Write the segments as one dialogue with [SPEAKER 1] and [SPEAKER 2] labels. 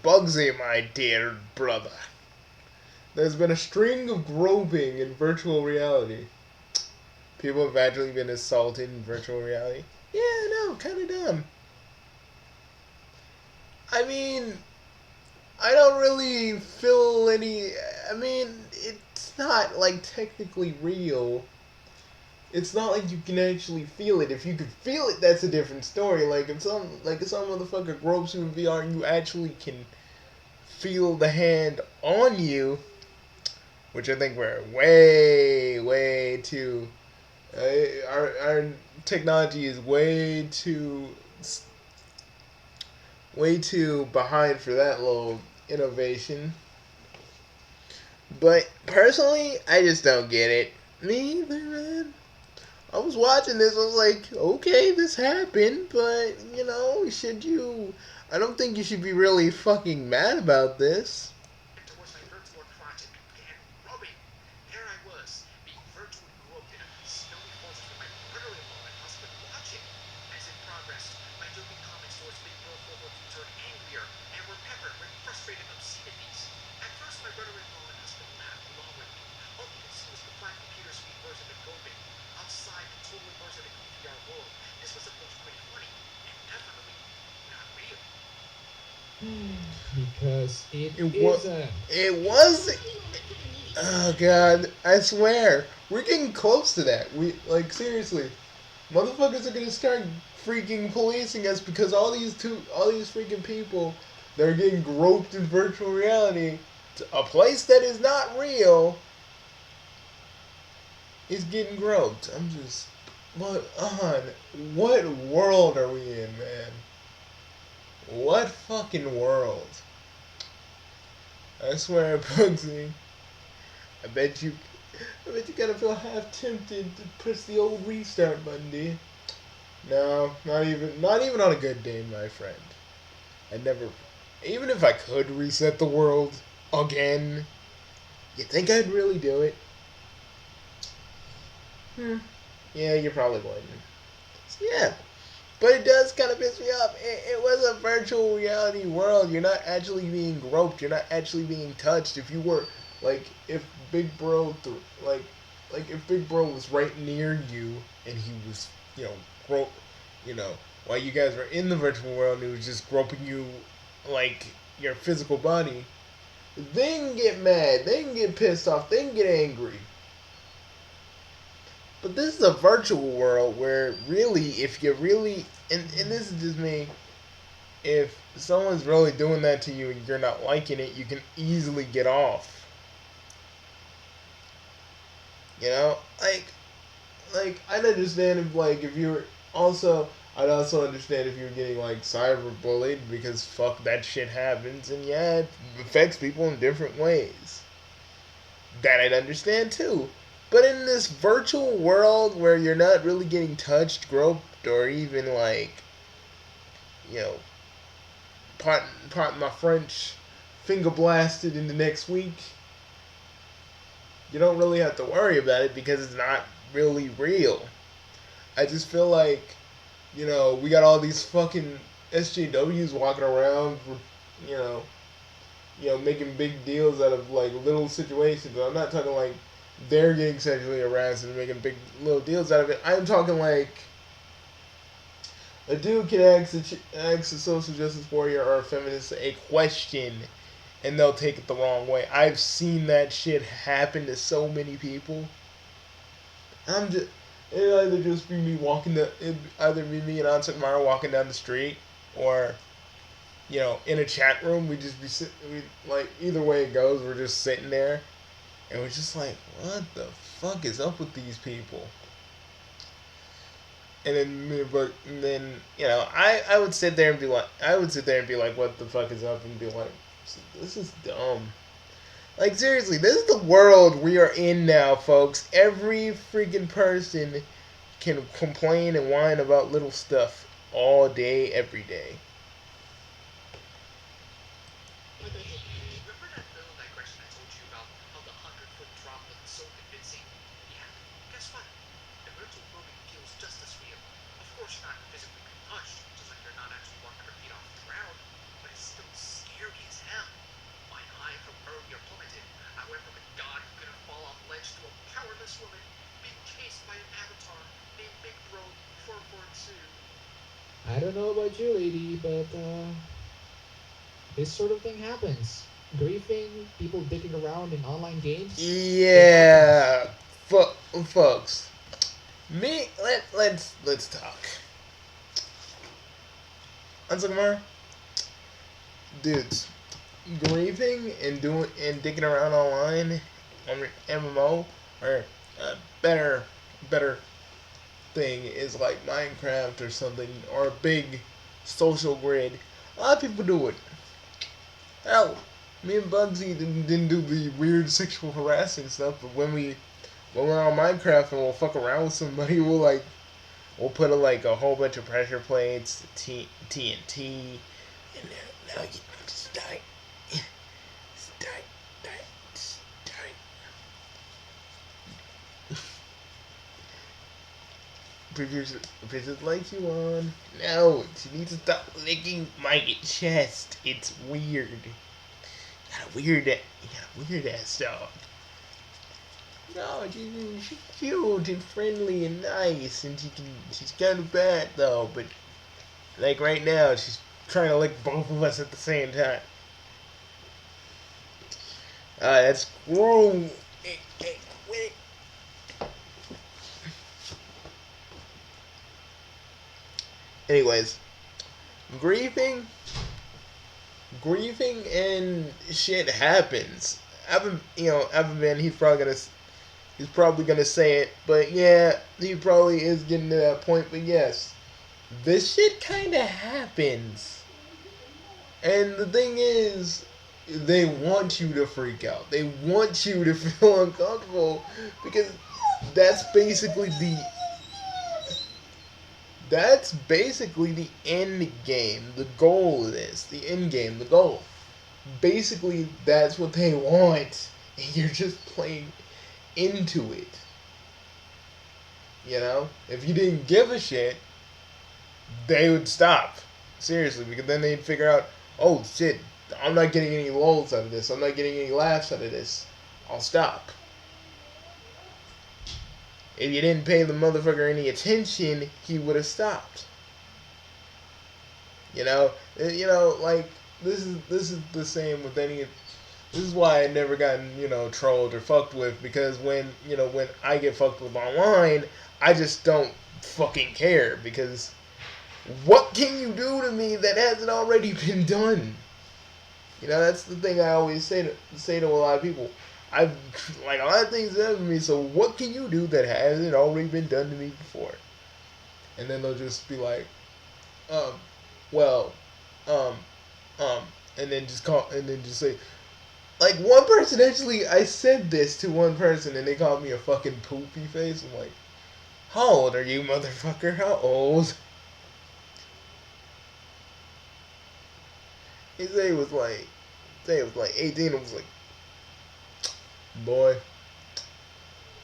[SPEAKER 1] Bugsy, my dear brother. There's been a string of groping in virtual reality. People have actually been assaulted in virtual reality. Yeah, no, kind of dumb. I mean, I don't really feel any. I mean, it's not like technically real. It's not like you can actually feel it. If you could feel it, that's a different story. If some motherfucker gropes you in VR, you actually can feel the hand on you, which I think we're way too. Our technology is way too behind for that little innovation. But personally, I just don't get it. Me either, man. I was watching this. I was like, okay, this happened, but should you? I don't think you should be really fucking mad about this.
[SPEAKER 2] Towards my virtual project began rubbing. There I was, being virtually groped in a snowy forest with my brother-in-law and husband watching. As it progressed, my joking comments towards Big Bro 442 turned angrier and were peppered with frustrated obscenities. At first, my brother-in-law and husband laughed along with me. All we could see was the flat computer screen version of groping. Outside, the total immersion in the VR world, this was approach pretty funny and definitely not real.
[SPEAKER 3] Because it
[SPEAKER 1] It was.
[SPEAKER 3] isn't.
[SPEAKER 1] It was. Oh god! I swear, we're getting close to that. Seriously, motherfuckers are gonna start freaking policing us because all these freaking people, they're getting groped in virtual reality. A place that is not real is getting groped. I'm just, what world are we in, man? What fucking world? I swear, Bugsy. I bet you, I bet you gotta feel half tempted to press the old restart button, do you? No, not even on a good day, my friend. I never, even if I could reset the world again, you think I'd really do it? Hmm. Yeah, you probably wouldn't. Yeah, but it does kind of piss me off. It was a virtual reality world. You're not actually being groped. You're not actually being touched. If you were, if Big Bro, if Big Bro was right near you and he was, grope, you know, while you guys were in the virtual world, and he was just groping you, like your physical body, they can get mad. They can get pissed off. They can get angry. But this is a virtual world where really, if you really, and this is just me, if someone's really doing that to you and you're not liking it, you can easily get off. You know, I'd understand if you were also. I'd also understand if you were getting cyber bullied because fuck that shit happens and yeah it affects people in different ways. That I'd understand too. But in this virtual world where you're not really getting touched, groped, or even you know, pardon my French, finger blasted in the next week, you don't really have to worry about it because it's not really real. I just feel like, we got all these fucking SJWs walking around, you know, making big deals out of little situations. I'm not talking they're getting sexually harassed and making big little deals out of it. I'm talking a dude can ask a social justice warrior or a feminist a question and they'll take it the wrong way. I've seen that shit happen to so many people. I'm just it either just be me it either be me and Ansel Mara walking down the street or in a chat room we just be either way it goes we're just sitting there and we're just like what the fuck is up with these people. And then I would sit there and be like what the fuck is up and be like this is dumb. Like seriously, this is the world we are in now, folks. Every freaking person can complain and whine about little stuff all day, every day.
[SPEAKER 2] Remember that little digression I told you about how the 100-foot drop was so convincing? Yeah, guess what? The virtual probing feels just as real. Of course, you're not physically being punched, just like you're not actually 100 feet off the ground, but it's still scary as
[SPEAKER 3] know about you, lady, but this sort of thing happens. Griefing, people dicking around in online games, it happens.
[SPEAKER 1] Yeah, folks. Let's talk. Ansakmar, dudes, griefing and doing and digging around online on your MMO or a better thing is like Minecraft or something or a big social grid. A lot of people do it. Hell, me and Bugsy didn't do the weird sexual harassing stuff, but when we're on Minecraft and we'll fuck around with somebody, we'll put like a whole bunch of pressure plates, TNT, and now you just die, just die, die, just die. Princess likes you on. No, she needs to stop licking my chest. It's weird. You got a weird ass dog. No, she's cute and friendly and nice, and she's kind of bad though. But like right now, she's trying to lick both of us at the same time. That's gross. Hey, wait. Anyways, grieving, grieving and shit happens. Evan Man, he's probably gonna say it, but yeah, he probably is getting to that point. But yes, this shit kind of happens. And the thing is, they want you to freak out. They want you to feel uncomfortable because that's basically the that's basically the end game. The goal of this, the end game, the goal. Basically, that's what they want, and you're just playing into it. You know, if you didn't give a shit, they would stop. Seriously, because then they'd figure out, oh shit, I'm not getting any lulls out of this. I'm not getting any laughs out of this. I'll stop. If you didn't pay the motherfucker any attention, he would have stopped. Like this is the same with any. This is why I never gotten trolled or fucked with because when I get fucked with online, I just don't fucking care because what can you do to me that hasn't already been done? That's the thing I always say to a lot of people. I've like a lot of things done to me, so what can you do that hasn't already been done to me before? And then they'll just be like, um, well, um, um, and then just say, like one person actually, I said this to one person and they called me a fucking poopy face. I'm like, how old are you, motherfucker? How old? Say it was like 18. I was like, boy,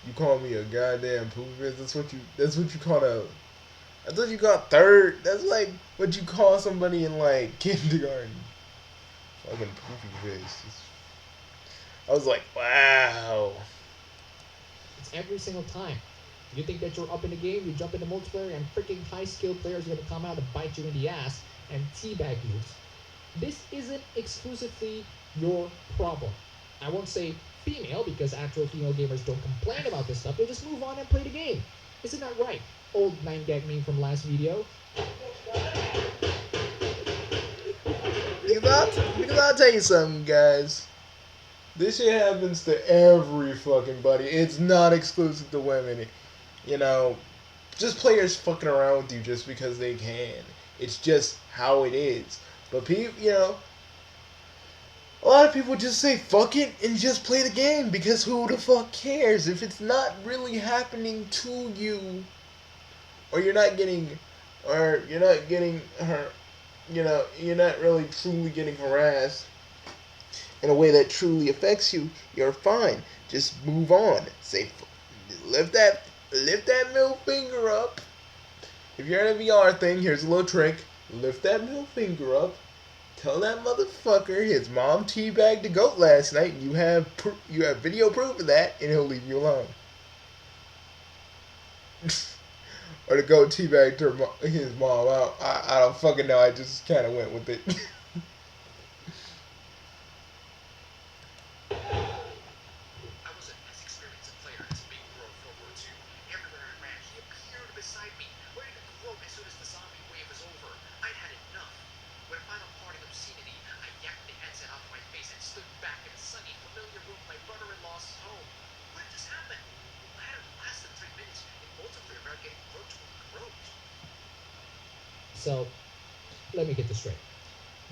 [SPEAKER 1] you call me a goddamn poopy face? That's what you call a, that's what you call third, that's like what you call somebody in like kindergarten. Fucking poopy face. I was like, wow.
[SPEAKER 3] It's every single time. You think that you're up in the game, you jump into multiplayer, and freaking high-skilled players are going to come out and bite you in the ass and teabag you. This isn't exclusively your problem. I won't say female, because actual female gamers don't complain about this stuff. They just move on and play the game. Isn't that right? Old 9gag meme from last video.
[SPEAKER 1] Because I'll tell you something, guys. This shit happens to every fucking buddy. It's not exclusive to women. Just players fucking around with you just because they can. It's just how it is. But people, a lot of people just say fuck it and just play the game because who the fuck cares if it's not really happening to you, or you're not getting her, you're not really truly getting harassed in a way that truly affects you. You're fine. Just move on. Lift that middle finger up. If you're in a VR thing, here's a little trick. Lift that middle finger up. Tell that motherfucker his mom teabagged the goat last night, and you have video proof of that, and he'll leave you alone. or to go teabag his mom. I don't fucking know. I just kind of went with it.
[SPEAKER 2] I wasn't as experienced a player as a big bro of World War II. Everywhere I ran, he appeared beside me, ready to grope as soon as the zombie wave was over. I'd had enough. With a final parting obscenity, I yanked the headset off my face and stood back in the sunny, familiar room of my brother-in-law's home. What had just happened? I hadn't lasted 3 minutes in multiplayer without getting virtually groped.
[SPEAKER 3] So, let me get this straight.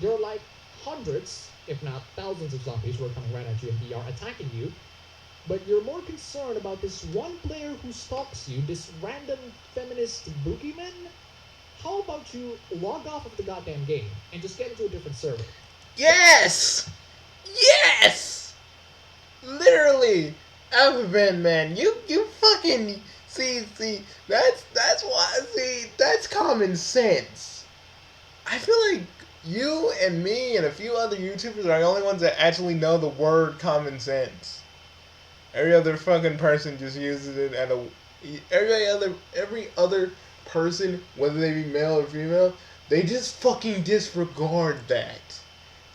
[SPEAKER 3] There are like hundreds, if not thousands, of zombies who are coming right at you in VR, attacking you, but you're more concerned about this one player who stalks you, this random feminist boogeyman? How about you log off of the goddamn game and just get into a different server?
[SPEAKER 1] Yes! Yes! Literally! Alphabet man, you fucking see, that's why, see, that's common sense. I feel like you and me and a few other YouTubers are the only ones that actually know the word common sense. Every other fucking person just uses it at a every other person, whether they be male or female, they just fucking disregard that.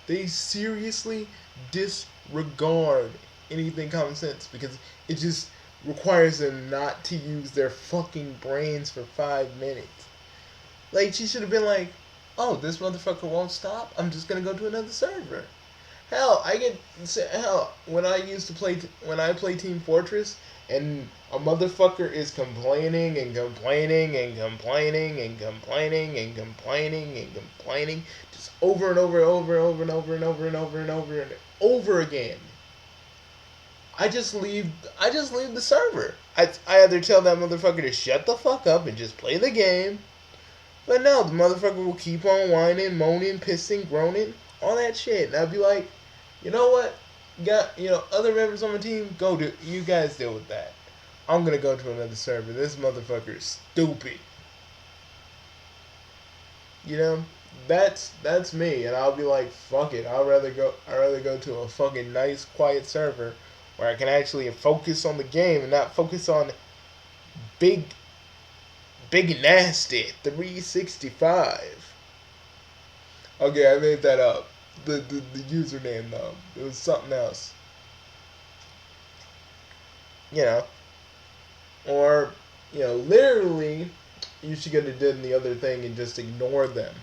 [SPEAKER 1] They seriously disregard anything common sense because it just requires them not to use their fucking brains for 5 minutes. Like, she should have been like, oh, this motherfucker won't stop? I'm just gonna go to another server. Hell, when I used to when I play Team Fortress, and a motherfucker is complaining and complaining and complaining and complaining and complaining and complaining, just over and over and over and over and over and over and over and over and over again. I just leave. I just leave the server. I either tell that motherfucker to shut the fuck up and just play the game, but no, the motherfucker will keep on whining, moaning, pissing, groaning, all that shit. And I'd be like, you know what? Other members on my team, you guys deal with that. I'm gonna go to another server. This motherfucker is stupid. You know, that's me, and I'll be like, fuck it. I'd rather go to a fucking nice, quiet server where I can actually focus on the game and not focus on big, big nasty 365. Okay, I made that up. The username though, it was something else. You know, or literally, you should get have done the other thing and just ignore them.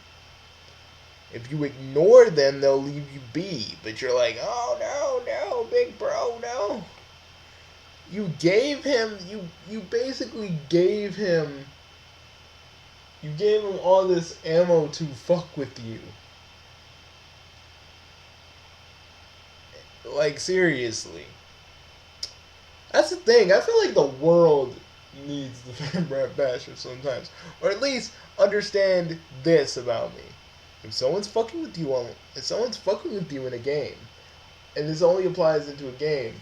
[SPEAKER 1] If you ignore them, they'll leave you be. But you're like, oh no, big bro, no. You basically you gave him all this ammo to fuck with you. Like, seriously. That's the thing. I feel like the world needs the Fanbrand Basher sometimes. Or at least understand this about me. If someone's fucking with you in a game, and this only applies into a game,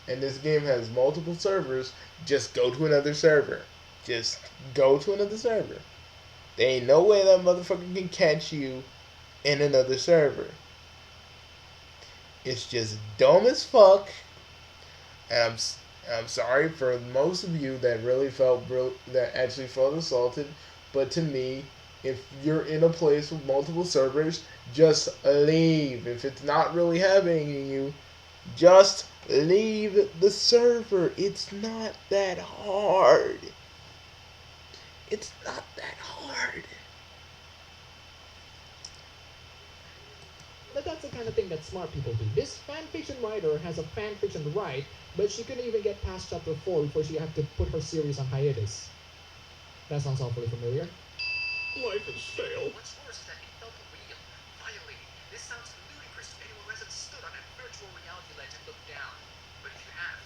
[SPEAKER 1] and this game has multiple servers, just go to another server. Just go to another server. There ain't no way that motherfucker can catch you in another server. It's just dumb as fuck, and I'm sorry for most of you that that actually felt assaulted, but to me, if you're in a place with multiple servers, just leave. If it's not really happening to you, just leave the server. It's not that hard. It's not that hard.
[SPEAKER 3] But that's the kind of thing that smart people do. This fanfiction writer has a fanfiction to write, but she couldn't even get past chapter 4 before she had to put her series on hiatus. That sounds awfully familiar.
[SPEAKER 4] Life has failed.
[SPEAKER 2] What's worse is that it felt real, violating. This sounds ludicrous to anyone who hasn't stood on that virtual reality ledge and looked down. But if you have,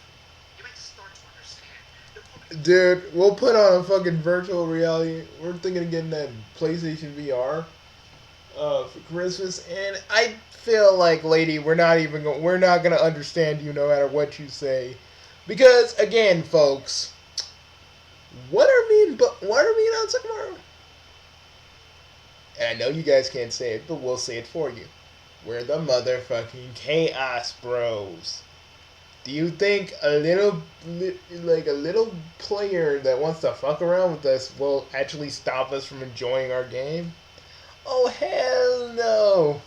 [SPEAKER 2] you might start to understand.
[SPEAKER 1] Dude, we'll put on a fucking virtual reality. We're thinking of getting that PlayStation VR for Christmas, and I feel like, lady, we're not gonna understand you no matter what you say, because again, folks, what are me and Onsukmaru? And I know you guys can't say it, but we'll say it for you. We're the motherfucking Chaos Bros. Do you think a like a little player that wants to fuck around with us will actually stop us from enjoying our game? Oh hell no!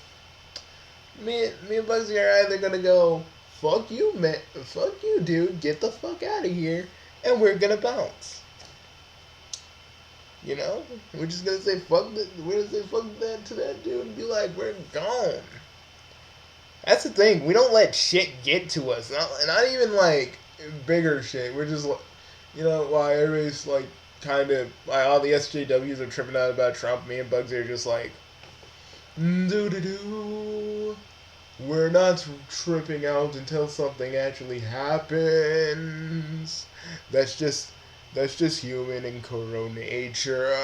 [SPEAKER 1] Me and Bugsy are either gonna go, fuck you, man, fuck you, dude, get the fuck out of here, and we're gonna bounce. You know, we're just gonna say fuck that. We're gonna say fuck that to that dude and be like, we're gone. That's the thing. We don't let shit get to us. Not even like bigger shit. We're just, you know, while everybody's like kind of, like all the SJWs are tripping out about Trump, me and Bugsy are just like, doo doo doo. We're not tripping out until something actually happens. That's just human and Koro nature.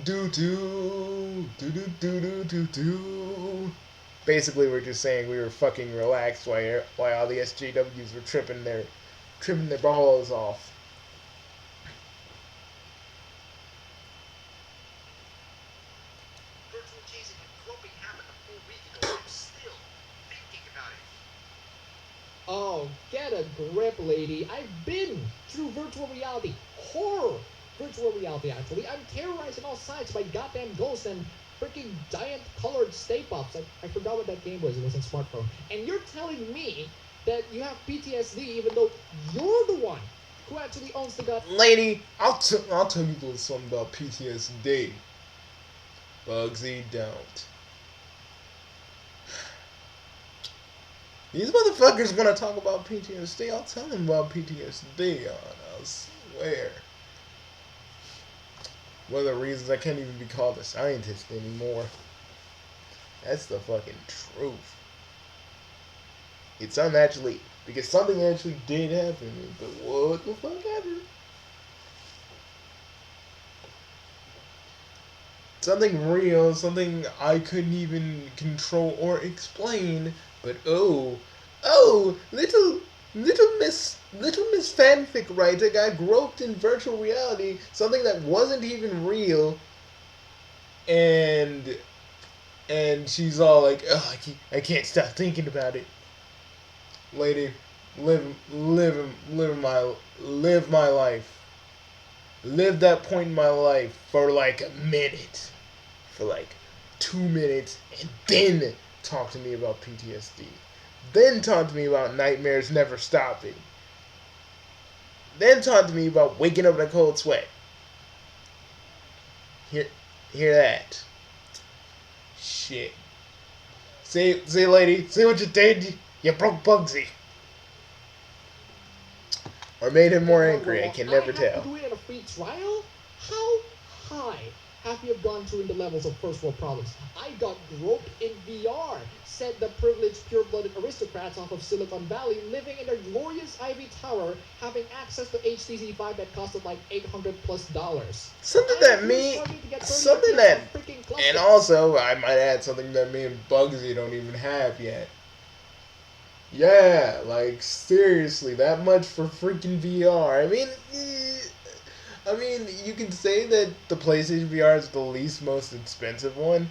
[SPEAKER 1] Doo doo doo doo doo doo doo doo. Basically, we're just saying we were fucking relaxed while all the SJWs were tripping their balls off.
[SPEAKER 2] Virtual chasing and groping happened a full week ago. I'm still thinking about it.
[SPEAKER 3] Oh, get a grip, lady. I've been through virtual reality. Horror virtual reality, actually. I'm terrorized on all sides by goddamn ghosts and freaking giant colored Stay Puffs. I forgot what that game was. It was on smartphone. And you're telling me that you have PTSD even though you're the one who actually owns the gun.
[SPEAKER 1] Lady, I'll tell you a little something about PTSD. Bugsy, don't. These motherfuckers want to talk about PTSD. I'll tell them about PTSD. I swear. One of the reasons I can't even be called a scientist anymore. That's the fucking truth. It's unnaturally, because something actually did happen, but what the fuck happened? Something real, something I couldn't even control or explain, but oh, little Miss fanfic writer got groped in virtual reality, something that wasn't even real, and she's all like, oh, I can't stop thinking about it. Lady, live my life. Live that point in my life for like a minute, for like 2 minutes, and then talk to me about PTSD. Then talk to me about nightmares never stopping. Then talk to me about waking up in a cold sweat. Hear that? Shit. See, lady, see what you did? You broke Bugsy. Or made him more angry, I can never tell.
[SPEAKER 3] I have to do it in a free trial? How high have you gone to in the levels of first world problems? I got groped in VR, said the privileged pure-blooded aristocrats off of Silicon Valley living in their glorious Ivy Tower, having access to HTC Vive that costed like $800+.
[SPEAKER 1] And also, I might add something that me and Bugsy don't even have yet. Yeah, like seriously, that much for freaking VR. I mean, you can say that the PlayStation VR is the least most expensive one,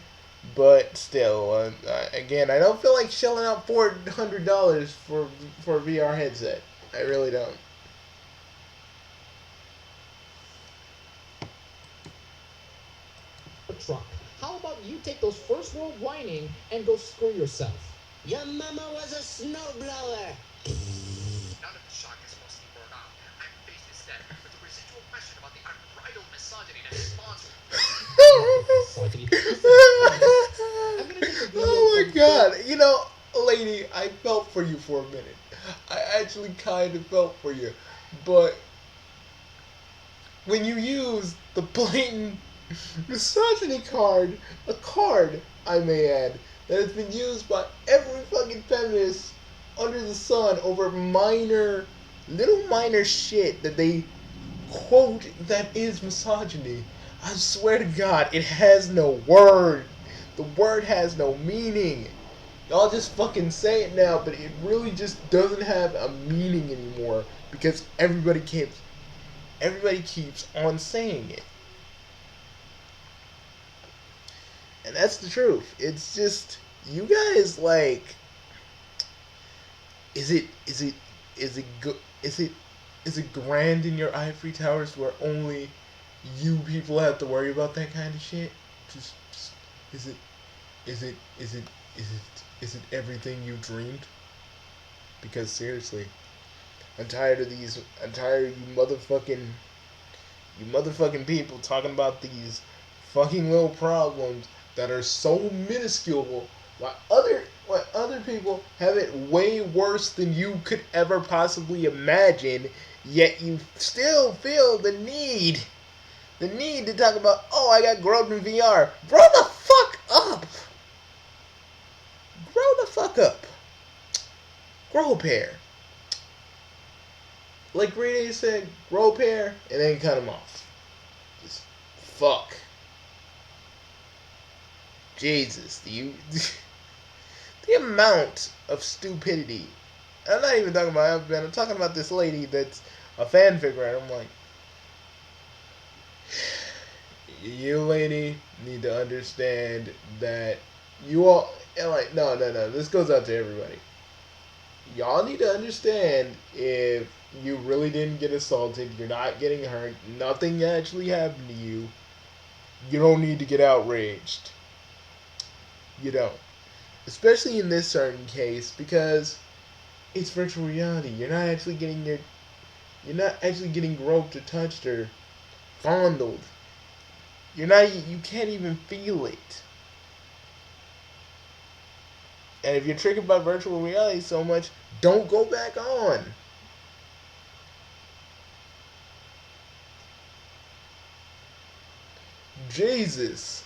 [SPEAKER 1] but still, again, I don't feel like shelling out $400 for a VR headset. I really don't.
[SPEAKER 3] Truck. How about you take those first world whining and go screw yourself?
[SPEAKER 5] Your mama was a snowblower.
[SPEAKER 2] Now that the shock is mostly worn off, I'm faced instead with the residual question about the unbridled misogyny that spawns
[SPEAKER 1] Oh my god. You know, lady, I felt for you for a minute. I actually kind of felt for you. But when you use the blatant misogyny card, a card, I may add, that has been used by every fucking feminist under the sun over little minor shit that they quote that is misogyny. I swear to God, it has no word. The word has no meaning. Y'all just fucking say it now, but it really just doesn't have a meaning anymore because everybody keeps on saying it. And that's the truth. It's just, you guys, like, Is it is it is it go, is it grand in your ivory towers where only you people have to worry about that kind of shit? Just is it is it is it is it is it everything you dreamed? Because seriously, I'm tired of these. I'm tired of you motherfucking people talking about these fucking little problems that are so minuscule, while other people have it way worse than you could ever possibly imagine. Yet you still feel the need to talk about. Oh, I got groped in VR. Grow the fuck up. Grow the fuck up. Grow a pair. Like Green said, grow a pair and then cut them off. Just fuck. Jesus, the amount of stupidity. I'm not even talking about Alphabet. I'm talking about this lady that's a fanfic writer. I'm like, you lady need to understand that you all, and like, no. This goes out to everybody. Y'all need to understand if you really didn't get assaulted, you're not getting hurt, nothing actually happened to you, you don't need to get outraged. You don't. Especially in this certain case, because it's virtual reality. You're not actually getting groped or touched or fondled. You can't even feel it. And if you're triggered by virtual reality so much, don't go back on. Jesus.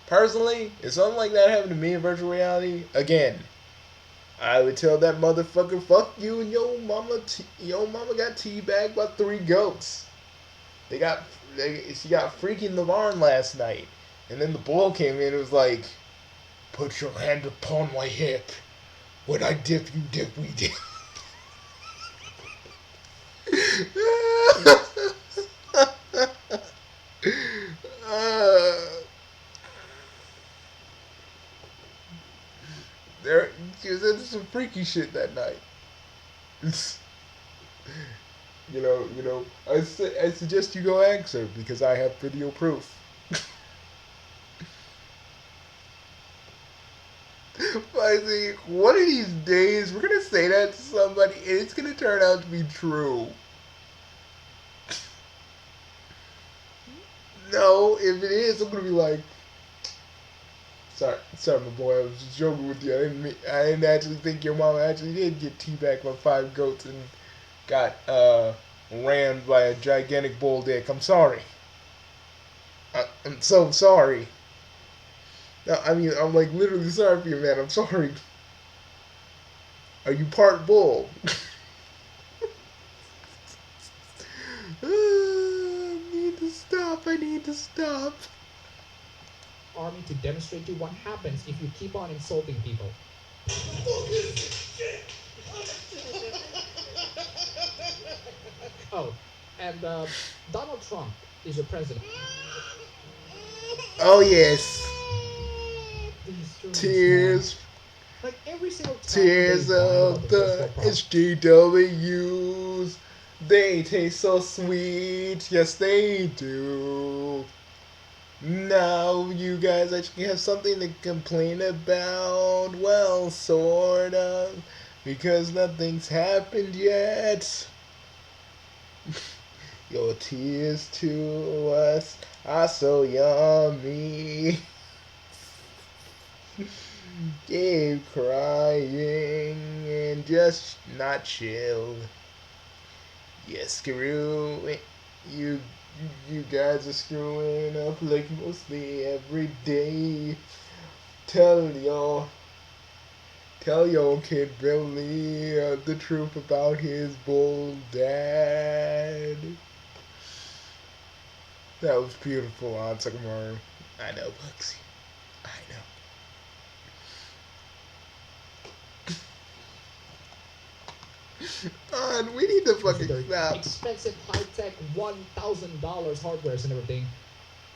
[SPEAKER 1] Personally, if something like that happened to me in virtual reality, again, I would tell that motherfucker, fuck you and your mama got teabagged by 3 goats. She got freaking the barn last night. And then the bull came in and was like, put your hand upon my hip. When I dip, you dip, we dip. She was into some freaky shit that night. I suggest you go ask her because I have video proof. But I think one of these days we're gonna say that to somebody and it's gonna turn out to be true. No, if it is, I'm gonna be like, sorry, my boy. I was just joking with you. I didn't actually think your mama actually did get teabagged by 5 goats and got rammed by a gigantic bull dick. I'm sorry. I'm so sorry. No, I mean, I'm like literally sorry for you, man. I'm sorry. Are you part bull? I need to stop.
[SPEAKER 3] Army to demonstrate to you what happens if you keep on insulting people. Oh, and Donald Trump is your president.
[SPEAKER 1] Oh yes.
[SPEAKER 3] These
[SPEAKER 1] Tears.
[SPEAKER 3] Man. Like every single time
[SPEAKER 1] Tears of the SJWs. They taste so sweet. Yes, they do. Now you guys actually have something to complain about. Well, sort of. Because nothing's happened yet. Your tears to us are so yummy. Keep crying and just not chill. Yes, screw it. You guys are screwing up like mostly every day. Tell your kid Billy the truth about his bull dad. That was beautiful, Aunt Sakamaru. I know, Bugsy. I know. We need to fucking stop.
[SPEAKER 3] Expensive, high-tech, $1,000 hardwares and everything.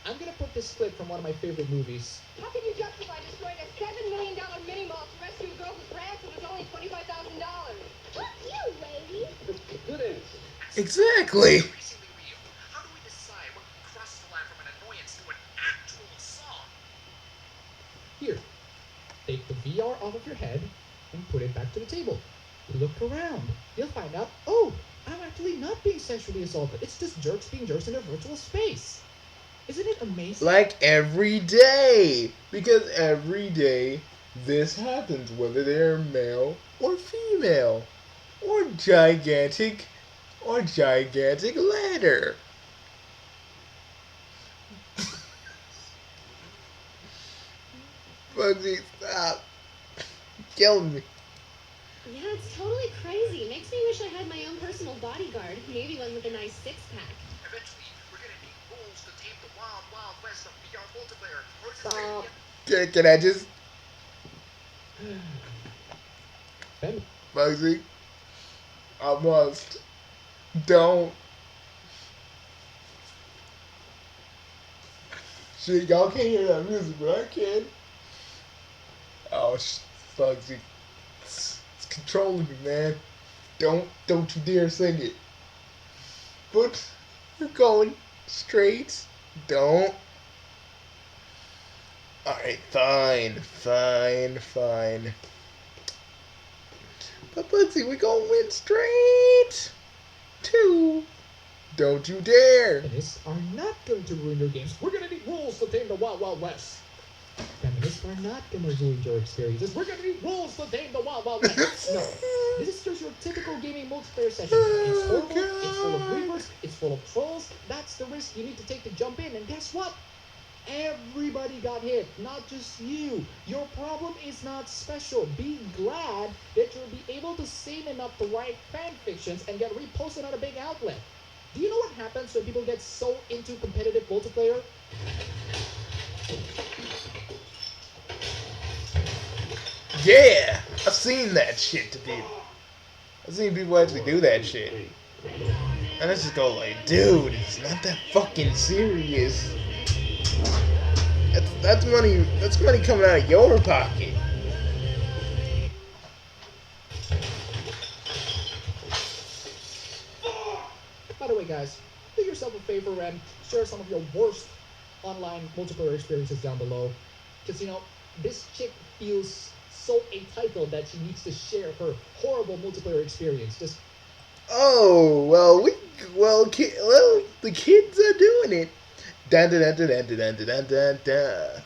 [SPEAKER 3] I'm gonna put this clip from one of my favorite movies.
[SPEAKER 6] How can you justify destroying a $7 million mini mall to rescue a girl whose ransom was only $25,000?
[SPEAKER 1] Exactly.
[SPEAKER 2] Increasingly real. How do we decide what crosses the line from an annoyance to an actual assault?
[SPEAKER 3] Here, take the VR off of your head and put it back to the table. Look around. You'll find out, oh, I'm actually not being sexually assaulted. It's just jerks being jerks in a virtual space. Isn't it amazing?
[SPEAKER 1] Like every day. Because every day this happens, whether they're male or female. Or gigantic ladder. Bugsy, stop. Killing me.
[SPEAKER 6] Yeah, it's totally crazy. Makes me wish I had my own personal bodyguard. Maybe one with a nice six-pack.
[SPEAKER 2] Eventually, we're gonna need rules to tame the wild, wild west of VR multiplayer. Or is it
[SPEAKER 3] Stop.
[SPEAKER 1] Can I just...
[SPEAKER 3] Ben,
[SPEAKER 1] Bugsy, I must. Don't. Shit, y'all can't hear that music, but I can. Oh, Bugsy. It's controlling me, man. Don't you dare sing it. But you're going straight. Don't. Alright, fine. But Bugsy, we gonna win straight. 2. Don't you dare.
[SPEAKER 3] feminists are not going to ruin your games. We're going to need rules to tame the Wild Wild West. Feminists are not going to ruin your experiences. We're going to need rules to tame the Wild Wild West. No, this is just your typical gaming multiplayer session. It's horrible, it's full of reavers, it's full of trolls. That's the risk you need to take to jump in. And guess what? Everybody got hit, not just you. Your problem is not special. Be glad that you'll be able to sane enough to write fan fictions and get reposted on a big outlet. Do you know what happens when people get so into competitive multiplayer?
[SPEAKER 1] Yeah, I've seen that shit to people. I've seen people actually do that shit. And I just go like, dude, it's not that fucking serious. That's money coming out of your pocket.
[SPEAKER 3] By the way, guys, do yourself a favor and share some of your worst online multiplayer experiences down below. Because, you know, this chick feels so entitled that she needs to share her horrible multiplayer experience. Just
[SPEAKER 1] Oh, the kids are doing it. Dun dun dun dun dun dun dun dun dun.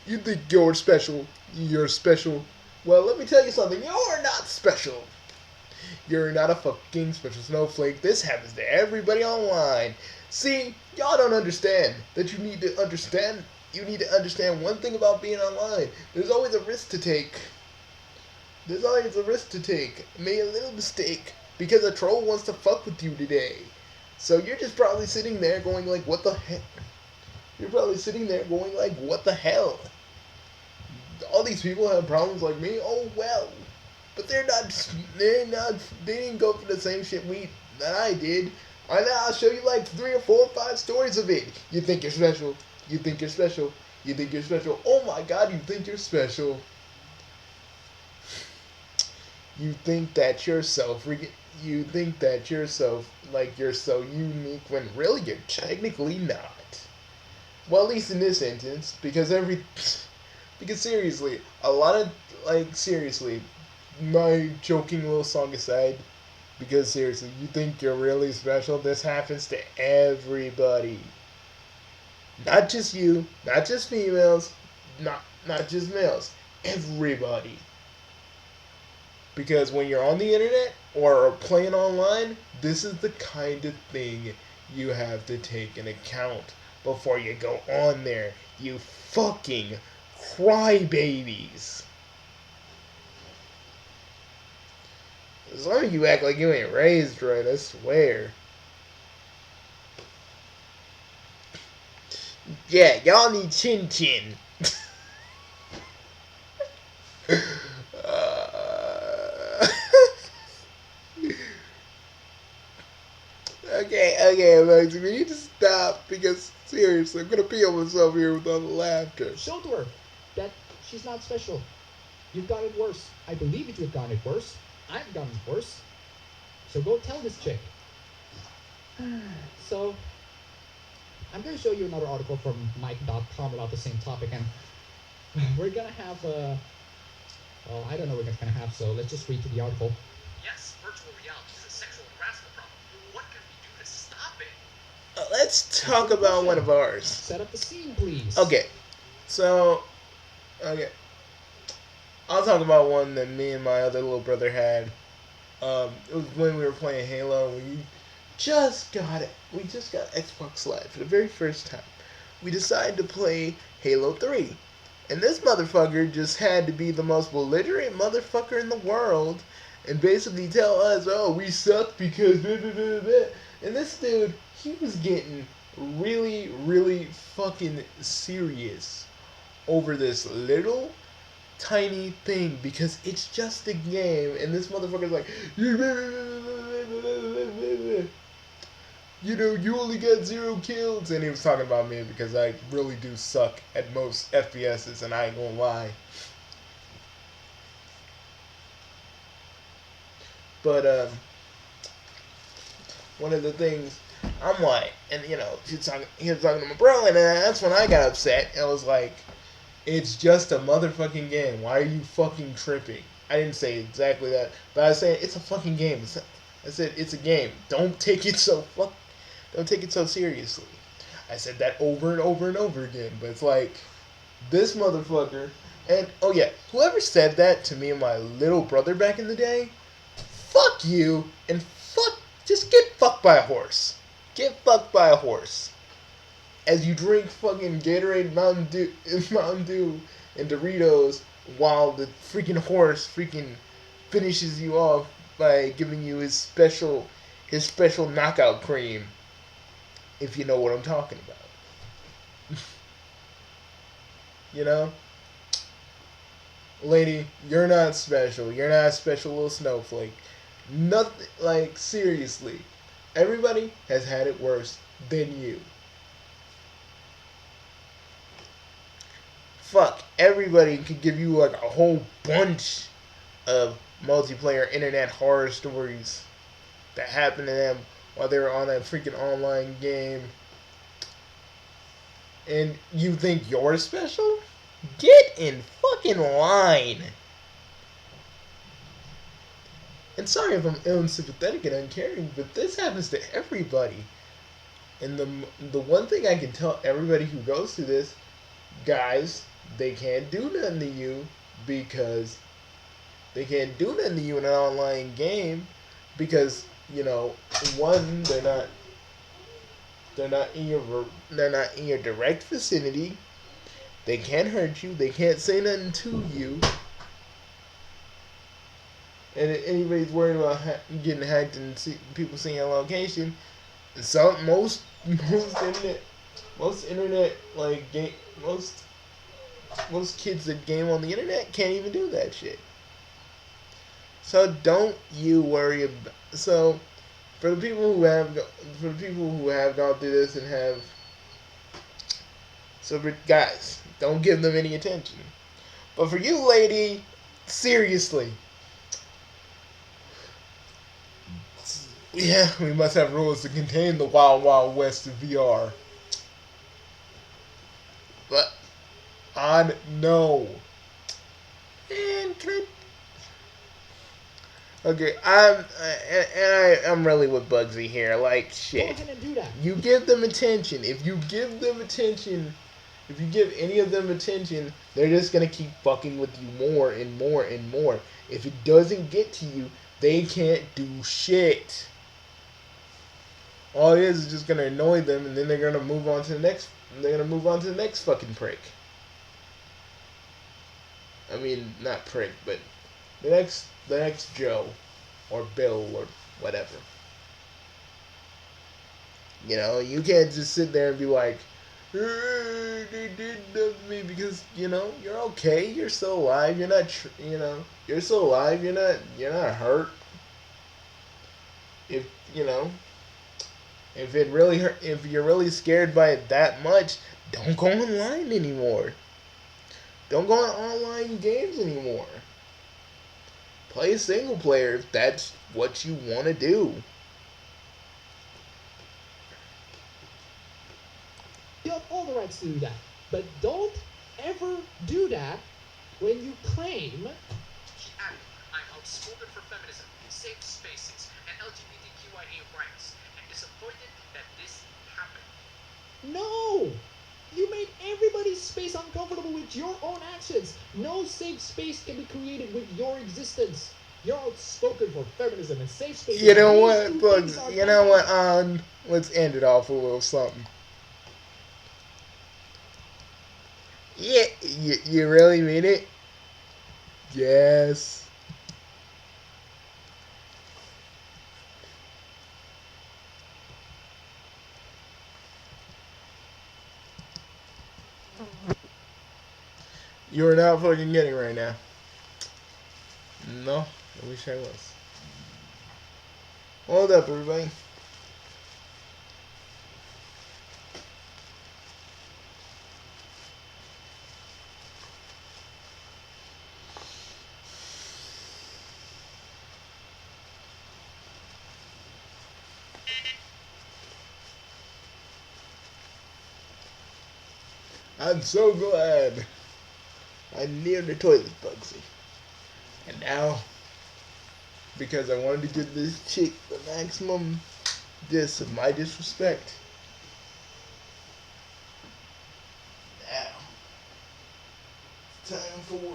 [SPEAKER 1] You think you're special? You're special. Well, let me tell you something. You're not special. You're not a fucking special snowflake. This happens to everybody online. See, y'all don't understand that you need to understand. You need to understand one thing about being online. There's always a risk to take. There's always a risk to take. Made a little mistake because a troll wants to fuck with you today. So you're just probably sitting there going like, what the heck? You're probably sitting there going like, what the hell? All these people have problems like me. Oh well, but they didn't go for the same shit that I did. I'll show you like 3 or 4 or 5 stories of it. You think you're special. You think you're special. You think you're special. Oh my God, you think you're special. You think that you're so like you're so unique when really you're technically not. Well, at least in this instance, because seriously, my joking little song aside, because seriously, you think you're really special, this happens to everybody. Not just you, not just females, not just males, everybody. Because when you're on the internet or playing online, this is the kind of thing you have to take into account before you go on there, you fucking crybabies. Some of you act like you ain't raised right, I swear. Yeah, y'all need chin chin. Okay, Max, we need to stop because seriously, I'm gonna pee on myself here with all the laughter.
[SPEAKER 3] show to her that she's not special. You've got it worse. I believe that you've gotten it worse. I've gotten it worse. So go tell this chick. So I'm gonna show you another article from Mike.com about the same topic, and we're gonna have a. Well, I don't know what we're gonna have, so let's just read to the article.
[SPEAKER 2] Yes, virtual reality is a sexual harassment problem. What can we do to stop it?
[SPEAKER 1] Let's talk about one of ours.
[SPEAKER 3] Set up the scene, please.
[SPEAKER 1] Okay, so okay, I'll talk about one that me and my other little brother had. It was when we were playing Halo. We just got it. We just got Xbox Live for the very first time. We decided to play Halo 3. And this motherfucker just had to be the most belligerent motherfucker in the world and basically tell us, oh, we suck because blah, blah, blah, blah. And this dude, he was getting really, really fucking serious over this little tiny thing because it's just a game and this motherfucker's like, you know, you only got 0 kills. And he was talking about me because I really do suck at most FPSs, and I ain't gonna lie. But one of the things I'm like, and you know, he was talking to my bro, and that's when I got upset. I was like, it's just a motherfucking game. Why are you fucking tripping? I didn't say exactly that, but I was saying it's a fucking game. I said it's a game. Don't take it so seriously. I said that over and over and over again, but it's like this motherfucker. And oh yeah, whoever said that to me and my little brother back in the day, fuck you and just get fucked by a horse. Get fucked by a horse. As you drink fucking Gatorade, Mountain Dew, and Doritos, while the freaking horse freaking finishes you off by giving you his special knockout cream. If you know what I'm talking about. You know? Lady, you're not special. You're not a special little snowflake. Nothing, like, seriously. Everybody has had it worse than you. Fuck, everybody could give you like a whole bunch of multiplayer internet horror stories that happened to them while they were on that freaking online game. And you think you're special? Get in fucking line. And sorry if I'm unsympathetic and uncaring, but this happens to everybody. And the one thing I can tell everybody who goes through this, guys, they can't do nothing to you because they can't do nothing to you in an online game because, you know, one, they're not in your direct vicinity. They can't hurt you. They can't say nothing to you. And if anybody's worried about getting hacked and people seeing your location, most internet like game most kids that game on the internet can't even do that shit. So don't you worry about. So for the people who have gone through this and have. So guys, don't give them any attention. But for you, lady, seriously. Yeah, we must have rules to contain the wild, wild west of VR. But on no. And can I? Okay, I'm really with Bugsy here. Like shit.
[SPEAKER 3] Go ahead and do that.
[SPEAKER 1] You give them attention. If you give any of them attention, they're just gonna keep fucking with you more and more and more. If it doesn't get to you, they can't do shit. All it is just gonna annoy them, and then they're gonna move on to the next. They're gonna move on to the next fucking prick. I mean, not prick, but the next Joe, or Bill, or whatever. You know, you can't just sit there and be like, they did that to me because you know you're okay. You're still alive. You're not. You're still alive. You're not hurt. If you know. If it really hurt, if you're really scared by it that much, don't go online anymore. Don't go on online games anymore. Play single player if that's what you want to do.
[SPEAKER 3] rights to do that. But don't ever do that when you claim
[SPEAKER 2] She added, I'm outspoken for feminism, safe spaces, and LGBTQIA rights, and disappointed that this happened.
[SPEAKER 3] no. You made everybody's space uncomfortable with your own actions. No safe space can be created with your existence. You're outspoken for feminism and safe spaces.
[SPEAKER 1] You know
[SPEAKER 3] Those
[SPEAKER 1] what,
[SPEAKER 3] two
[SPEAKER 1] Bugs?
[SPEAKER 3] things are
[SPEAKER 1] You know what,
[SPEAKER 3] fantastic.
[SPEAKER 1] let's end it off with a little something. Yeah, you really mean it? Yes. You're not fucking getting right now. No, I wish I was. Hold up, everybody. I'm so glad I'm near the toilet, Bugsy. And now, because I wanted to give this chick the maximum diss of my disrespect. Now, it's time for...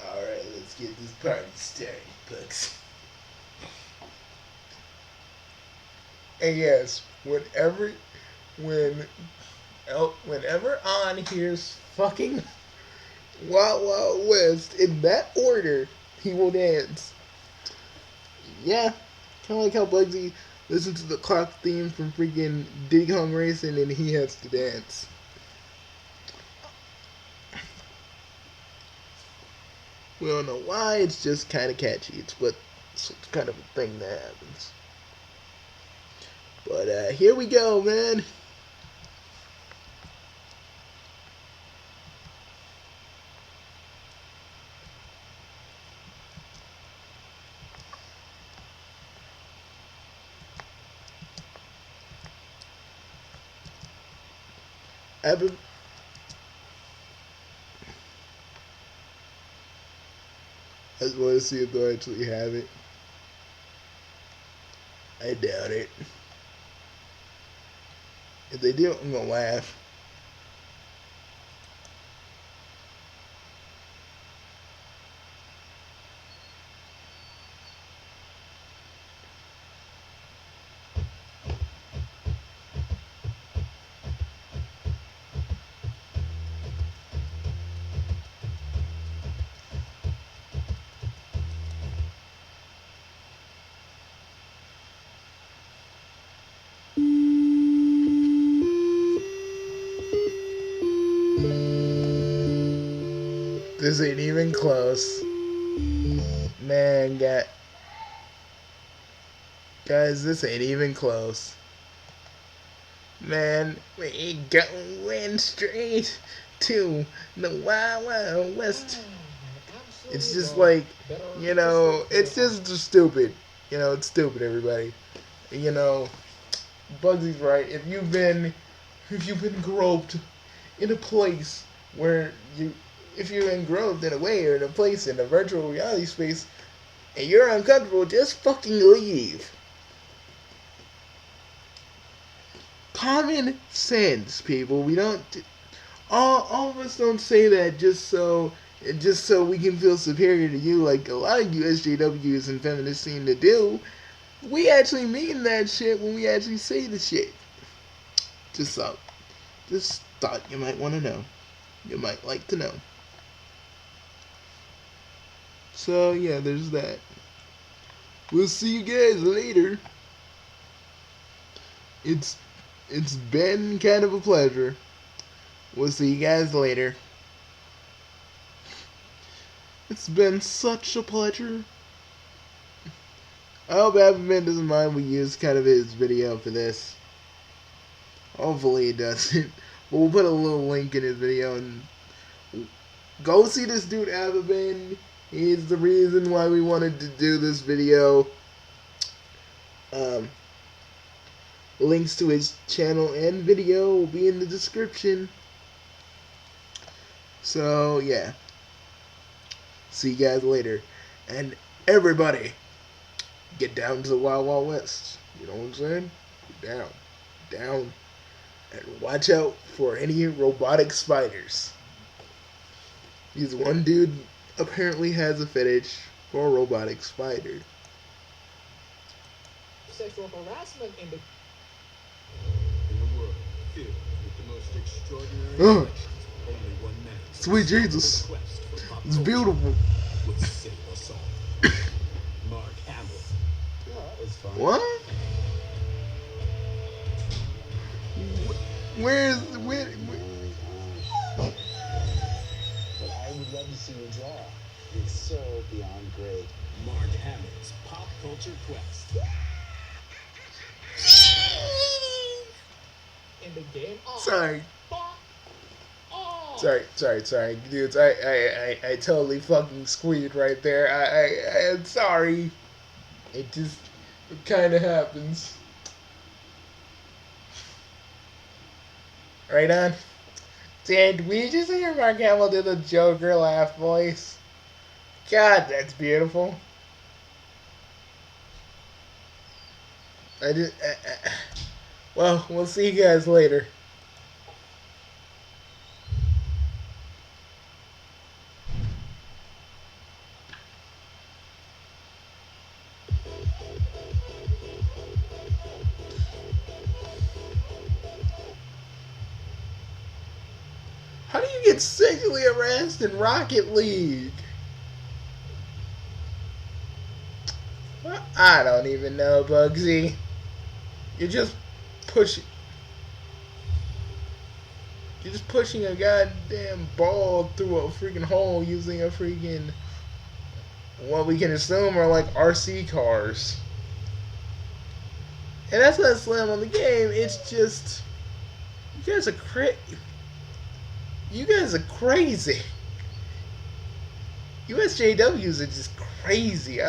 [SPEAKER 1] Alright, let's get this party started, Bugs. And yes, whenever On hears fucking Wild Wild West in that order, he will dance. Yeah, kind of like how Bugsy listens to the clock theme from freaking Diddy Kong Racing and he has to dance. We don't know why, it's just kind of catchy. It's kind of a thing that happens. But here we go, man. I just want to see if they'll actually have it. I doubt it. If they do, I'm gonna laugh. This ain't even close. Man, guys, this ain't even close. Man, we ain't going straight to the Wild Wild West. It's just like, it's just stupid. It's stupid, everybody. Bugsy's right. If you've been groped in a place where if you're engraved in a way or in a place in a virtual reality space and you're uncomfortable, just fucking leave. Common sense, people. We don't. All of us don't say that just so we can feel superior to you, like a lot of you SJWs and feminists seem to do. We actually mean that shit when we actually say the shit. Just thought you might want to know. You might like to know. So yeah, there's that. We'll see you guys later. It's been kind of a pleasure. We'll see you guys later. It's been such a pleasure. I hope Abbaman doesn't mind we use kind of his video for this. Hopefully he doesn't. But we'll put a little link in his video and go see this dude Abbaman. He's the reason why we wanted to do this video. Links to his channel and video will be in the description. So yeah. See you guys later. And everybody, get down to the Wild Wild West. You know what I'm saying? Get down. And watch out for any robotic spiders. Because one dude apparently has a fetish for a robotic spider.
[SPEAKER 3] Sexual harassment in the
[SPEAKER 4] world filled with the most extraordinary
[SPEAKER 1] Oh,
[SPEAKER 4] only one man.
[SPEAKER 1] sweet Jesus. It's beautiful.
[SPEAKER 4] Would save us all. Mark Hamill. Oh, that was fun.
[SPEAKER 1] What? Where?
[SPEAKER 5] But I would love to see you draw. It's so beyond great.
[SPEAKER 4] Mark Hamill's Pop Culture Quest.
[SPEAKER 3] in the game. Oh,
[SPEAKER 1] Sorry.
[SPEAKER 3] fuck. Oh.
[SPEAKER 1] Sorry, dudes. I totally fucking squeaked right there. I'm sorry. It kind of happens. Right on. Did we just hear Mark Hamill do the Joker laugh voice? God, that's beautiful. Well, we'll see you guys later. How do you get sexually harassed in Rocket League? Well, I don't even know, Bugsy. You're just pushing a goddamn ball through a freaking hole using a freaking, what we can assume are like RC cars. And that's not slam on the game. It's just, you guys are crazy. USJWs are just crazy.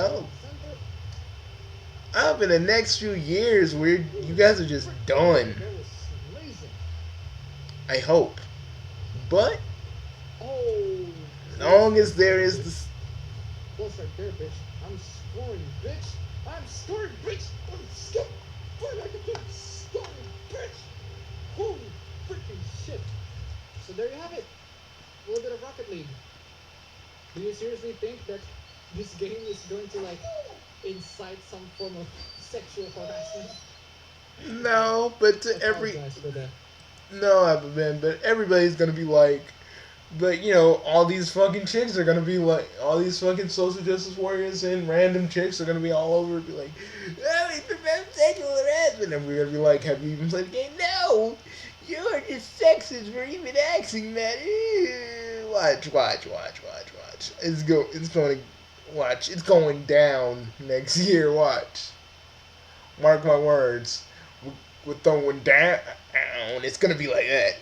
[SPEAKER 1] I hope in the next few years you guys are just done. I hope. But as long as there is this.
[SPEAKER 3] Close right there, bitch. I'm scoring, bitch. I'm scoring, bitch. I'm scoring. Scoring, bitch. Holy freaking shit. So there you have it. A little bit of Rocket League. Do you seriously think that this game is going to like incite some form of sexual harassment?
[SPEAKER 1] No, but to every.
[SPEAKER 3] Apologize for that.
[SPEAKER 1] No, I haven't been, but everybody's gonna be like. But, you know, all these fucking chicks are gonna be like. All these fucking social justice warriors and random chicks are gonna be all over and be like, oh, it's about sexual harassment. And we're gonna be like, have you even played the game? No! You're just sexist for even asking that. Watch. It's going down next year. Watch. Mark my words. We're throwing down. It's gonna be like that.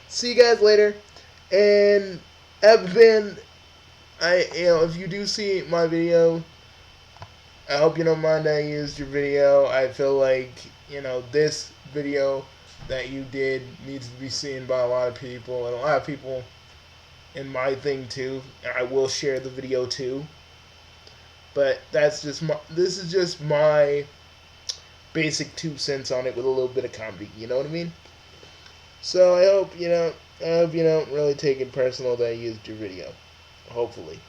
[SPEAKER 1] See you guys later. And if you do see my video, I hope you don't mind I used your video. I feel like, this video that you did needs to be seen by a lot of people, and a lot of people in my thing too. I will share the video too. But this is just my basic 2 cents on it with a little bit of comedy, you know what I mean? So I hope you don't really take it personal that I used your video. Hopefully.